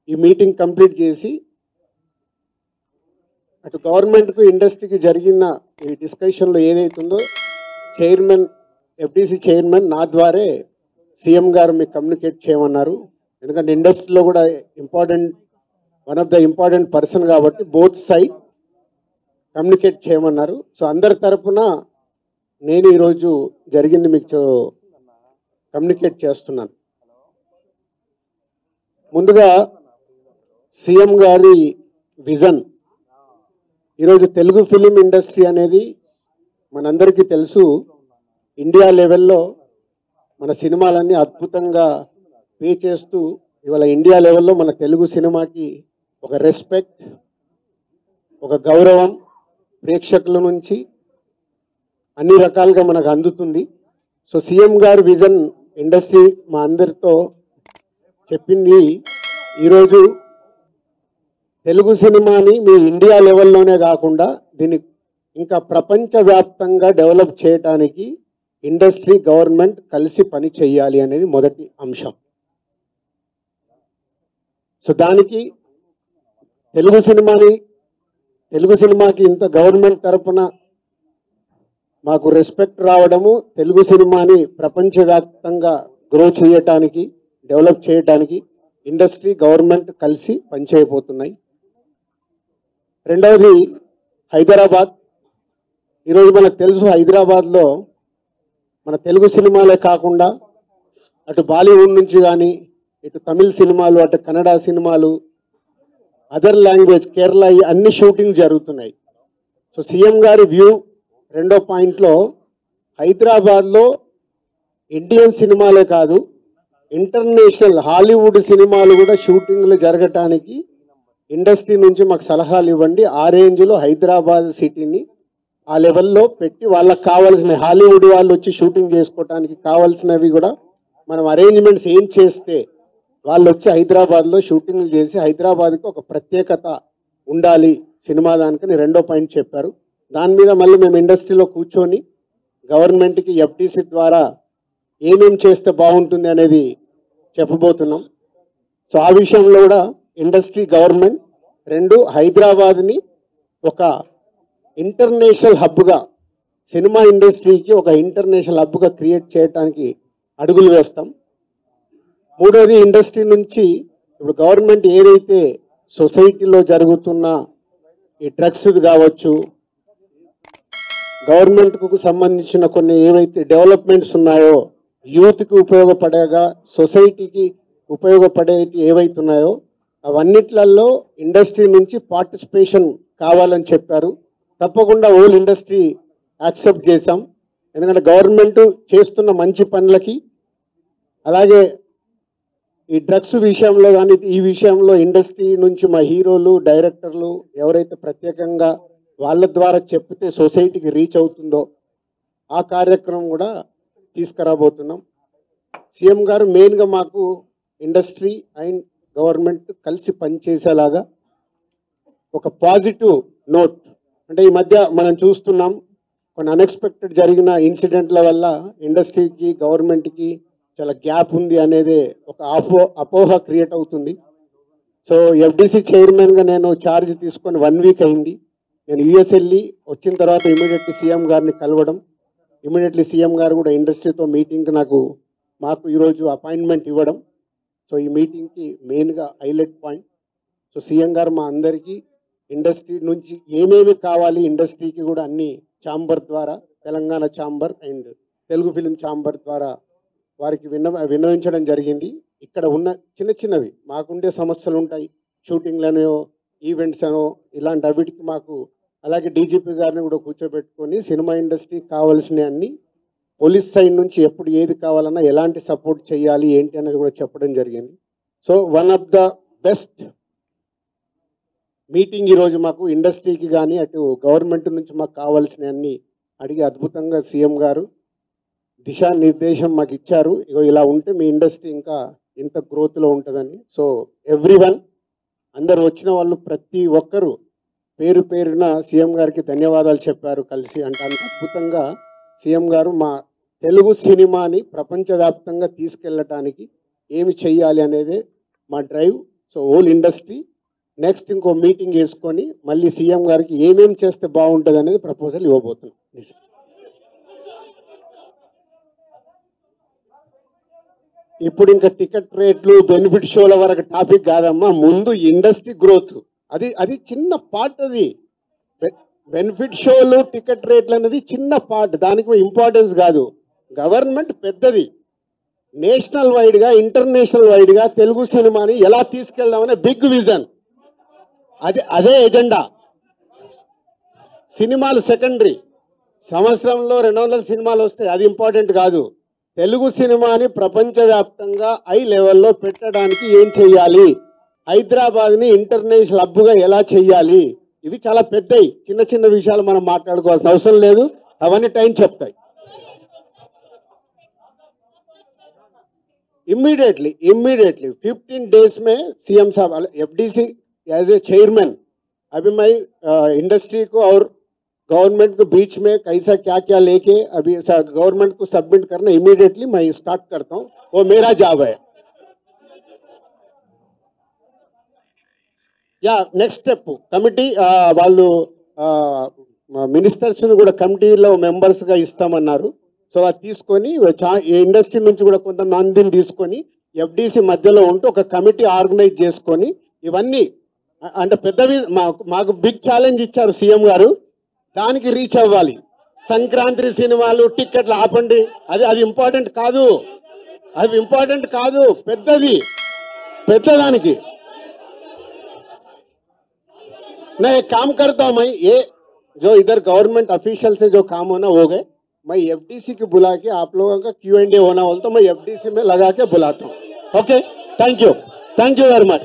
ఈ meeting complete చేసి అటు గవర్నమెంట్కు ఇండస్ట్రీకి జరిగిన ఈ డిస్కషన్లో ఏదైతుందో చైర్మన్ ఎఫ్డీసీ చైర్మన్ నా ద్వారే సీఎం గారు మీకు కమ్యూనికేట్ చేయమన్నారు. ఎందుకంటే ఇండస్ట్రీలో కూడా one of the important person కాబట్టి బోత్ సైడ్ కమ్యూనికేట్ చేయమన్నారు. సో అందరి తరపున నేను ఈరోజు జరిగింది మీకు కమ్యూనికేట్ చేస్తున్నాను. ముందుగా సీఎం గారి విజన్. ఈరోజు తెలుగు ఫిలిం ఇండస్ట్రీ అనేది మనందరికీ తెలుసు, ఇండియా లెవెల్లో మన సినిమాలన్నీ అద్భుతంగా పే చేస్తూ ఇవాళ ఇండియా లెవెల్లో మన తెలుగు సినిమాకి ఒక రెస్పెక్ట్, ఒక గౌరవం ప్రేక్షకుల నుంచి అన్ని రకాలుగా మనకు అందుతుంది. సో సీఎం గారి విజన్ ఇండస్ట్రీ మా అందరితో చెప్పింది, ఈరోజు తెలుగు సినిమాని మీ ఇండియా లెవెల్లోనే కాకుండా దీన్ని ఇంకా ప్రపంచవ్యాప్తంగా డెవలప్ చేయడానికి ఇండస్ట్రీ గవర్నమెంట్ కలిసి పని చేయాలి అనేది మొదటి అంశం. సో దానికి తెలుగు సినిమాకి ఇంత గవర్నమెంట్ తరపున మాకు రెస్పెక్ట్ రావడము, తెలుగు సినిమాని ప్రపంచవ్యాప్తంగా గ్రో చేయటానికి, డెవలప్ చేయడానికి ఇండస్ట్రీ గవర్నమెంట్ కలిసి పనిచేయబోతున్నాయి. రెండవది హైదరాబాద్. ఈరోజు మనకు తెలుసు, హైదరాబాద్లో మన తెలుగు సినిమాలే కాకుండా అటు బాలీవుడ్ నుంచి కానీ, ఇటు తమిళ సినిమాలు, అటు కన్నడ సినిమాలు, అదర్ లాంగ్వేజ్, కేరళ, అన్ని షూటింగ్ జరుగుతున్నాయి. సో సీఎం గారి వ్యూ రెండో పాయింట్లో హైదరాబాద్లో ఇండియన్ సినిమాలే కాదు, ఇంటర్నేషనల్ హాలీవుడ్ సినిమాలు కూడా షూటింగ్లు జరగటానికి ఇండస్ట్రీ నుంచి మాకు సలహాలు ఇవ్వండి. ఆ రేంజ్లో హైదరాబాద్ సిటీని ఆ లెవెల్లో పెట్టి వాళ్ళకి కావాల్సిన హాలీవుడ్ వాళ్ళు వచ్చి షూటింగ్ చేసుకోవటానికి కావాల్సినవి కూడా మనం అరేంజ్మెంట్స్ ఏం చేస్తే వాళ్ళు వచ్చి హైదరాబాద్లో షూటింగ్లు చేసి హైదరాబాద్కి ఒక ప్రత్యేకత ఉండాలి సినిమా దానికని రెండో పాయింట్ చెప్పారు. దాని మీద మళ్ళీ మేము ఇండస్ట్రీలో కూర్చొని గవర్నమెంట్కి ఎఫ్టీసీ ద్వారా ఏమేం చేస్తే బాగుంటుంది అనేది చెప్పబోతున్నాం. సో ఆ విషయంలో కూడా ఇండస్ట్రీ గవర్నమెంట్ రెండు హైదరాబాద్ని ఒక ఇంటర్నేషనల్ హబ్గా, సినిమా ఇండస్ట్రీకి ఒక ఇంటర్నేషనల్ హబ్గా క్రియేట్ చేయడానికి అడుగులు వేస్తాం. మూడోది ఇండస్ట్రీ నుంచి ఇప్పుడు గవర్నమెంట్ ఏదైతే సొసైటీలో జరుగుతున్న ఈ డ్రగ్స్ కావచ్చు, గవర్నమెంట్కు సంబంధించిన కొన్ని ఏవైతే డెవలప్మెంట్స్ ఉన్నాయో, యూత్కి ఉపయోగపడేగా సొసైటీకి ఉపయోగపడేవి ఏవైతే ఉన్నాయో అవన్నిట్లలో ఇండస్ట్రీ నుంచి పార్టిసిపేషన్ కావాలని చెప్పారు. తప్పకుండా హోల్ ఇండస్ట్రీ యాక్సెప్ట్ చేశాం. ఎందుకంటే గవర్నమెంట్ చేస్తున్న మంచి పనులకి, అలాగే ఈ డ్రగ్స్ విషయంలో కానీ ఈ విషయంలో ఇండస్ట్రీ నుంచి మా హీరోలు, డైరెక్టర్లు ఎవరైతే ప్రత్యేకంగా వాళ్ళ ద్వారా చెప్తే సొసైటీకి రీచ్ అవుతుందో ఆ కార్యక్రమం కూడా తీసుకురాబోతున్నాం. సీఎం గారు మెయిన్గా మాకు ఇండస్ట్రీ అండ్ గవర్నమెంట్ కలిసి పనిచేసేలాగా ఒక పాజిటివ్ నోట్, అంటే ఈ మధ్య మనం చూస్తున్నాం కొన్ని అన్ఎక్స్పెక్టెడ్ జరిగిన ఇన్సిడెంట్ల వల్ల ఇండస్ట్రీకి గవర్నమెంట్కి చాలా గ్యాప్ ఉంది అనేది ఒక అపోహ క్రియేట్ అవుతుంది. సో ఎఫ్డీసీ చైర్మన్గా నేను ఛార్జ్ తీసుకొని 1 వీక్ అయింది. నేను యూఎస్ వెళ్ళి వచ్చిన తర్వాత ఇమీడియట్లీ సీఎం గారిని కలవడం, ఇమీడియట్లీ సీఎం గారు కూడా ఇండస్ట్రీతో మీటింగ్కి మాకు ఈరోజు అపాయింట్మెంట్ ఇవ్వడం. సో ఈ మీటింగ్కి మెయిన్గా హైలైట్ పాయింట్. సో సీఎం గారు మా అందరికీ ఇండస్ట్రీ నుంచి ఏమేమి కావాలి, ఇండస్ట్రీకి కూడా అన్ని ఛాంబర్ ద్వారా, Telangana chamber and Telugu film chamber ద్వారా వారికి విన్నవించడం జరిగింది. ఇక్కడ ఉన్న చిన్న చిన్నవి మాకుండే సమస్యలు ఉంటాయి, షూటింగ్లనో ఈవెంట్స్ అనో ఇలాంటి అవిటికి మాకు, అలాగే డీజీపీ గారిని కూడా కూర్చోబెట్టుకొని సినిమా ఇండస్ట్రీకి కావాల్సినవి అన్నీ, పోలీస్ సైడ్ నుంచి ఎప్పుడు ఏది కావాలన్నా ఎలాంటి సపోర్ట్ చేయాలి ఏంటి అనేది కూడా చెప్పడం జరిగింది. So one of the best meeting ఈరోజు మాకు ఇండస్ట్రీకి కానీ అటు గవర్నమెంట్ నుంచి మాకు కావాల్సినవన్నీ అడిగి అద్భుతంగా సీఎం గారు దిశానిర్దేశం మాకు ఇచ్చారు. ఇలా ఉంటే మీ ఇండస్ట్రీ ఇంకా ఇంత గ్రోత్లో ఉంటుందని. సో ఎవ్రీవన్, అందరు వచ్చిన వాళ్ళు ప్రతి ఒక్కరూ పేరు పేరున సీఎం గారికి ధన్యవాదాలు చెప్పారు కలిసి. అంటే అంత అద్భుతంగా సీఎం గారు మా తెలుగు సినిమాని ప్రపంచవ్యాప్తంగా తీసుకెళ్ళటానికి ఏమి చెయ్యాలి అనేదే మా drive. So whole industry next ఇంకో మీటింగ్ వేసుకొని మళ్ళీ సీఎం గారికి ఏమేం చేస్తే బాగుంటుంది అనేది ప్రపోజల్ ఇవ్వబోతున్నాం. ఇప్పుడు ఇంకా టికెట్ రేట్లు బెనిఫిట్ షోల వరకు టాపిక్ కాదమ్మా, ముందు ఇండస్ట్రీ గ్రోత్ అది చిన్న పార్ట్. అది బెనిఫిట్ షోలు టికెట్ రేట్లు అనేది చిన్న పార్ట్, దానికి ఇంపార్టెన్స్ కాదు. గవర్నమెంట్ పెద్దది, నేషనల్ వైడ్గా ఇంటర్నేషనల్ వైడ్గా తెలుగు సినిమాని ఎలా తీసుకెళ్దామనే బిగ్ విజన్, అదే ఎజెండా. సినిమాలు సెకండరీ, సంవత్సరంలో 200 సినిమాలు వస్తాయి, అది ఇంపార్టెంట్ కాదు. తెలుగు సినిమాని ప్రపంచవ్యాప్తంగా హై లెవెల్లో పెట్టడానికి ఏం చెయ్యాలి, హైదరాబాద్ని ఇంటర్నేషనల్ హబ్గా ఎలా చెయ్యాలి, ఇవి చాలా పెద్దవి. చిన్న చిన్న విషయాలు మనం మాట్లాడుకోవాల్సిన అవసరం లేదు, అవన్నీ టైం చెప్తాయి. इमीडिएटली 15 डेज में सीएम साहब एफडीसी एज ए चेयरमैन, अभी मैं इंडस्ट्री को और गवर्नमेंट के बीच में कैसा क्या क्या लेके अभी गवर्नमेंट को सबमिट करना इमीडिएटली मैं स्टार्ट करता हूँ, वो मेरा जॉब है. या नेक्स्ट स्टेप कमिटी వాళ్ళు మినిస్టర్స్ ని కూడా కమిటీలో మెంబర్స్ గా ఇస్తామన్నారు. సో అది తీసుకొని ఇండస్ట్రీ నుంచి కూడా కొంతమందిని తీసుకొని ఎఫ్డీసీ మధ్యలో ఉంటూ ఒక కమిటీ ఆర్గనైజ్ చేసుకొని ఇవన్నీ అంటే పెద్దవి మాకు బిగ్ ఛాలెంజ్ ఇచ్చారు సీఎం గారు, దానికి రీచ్ అవ్వాలి. సంక్రాంతి సినిమాలు టిక్కెట్లు ఆపండి, అది ఇంపార్టెంట్ కాదు, అది ఇంపార్టెంట్ కాదు, పెద్దదానికి. मैं एक काम करता हूँ, मैं ये जो इधर गवर्नमेंट ऑफिशियल से जो काम होना हो गए, मैं एफडीसी को बुला के आप लोगों का Q&A होना बोलता हूँ, मैं एफडीसी में लगा के बुलाता हूँ. Okay, thank you very much.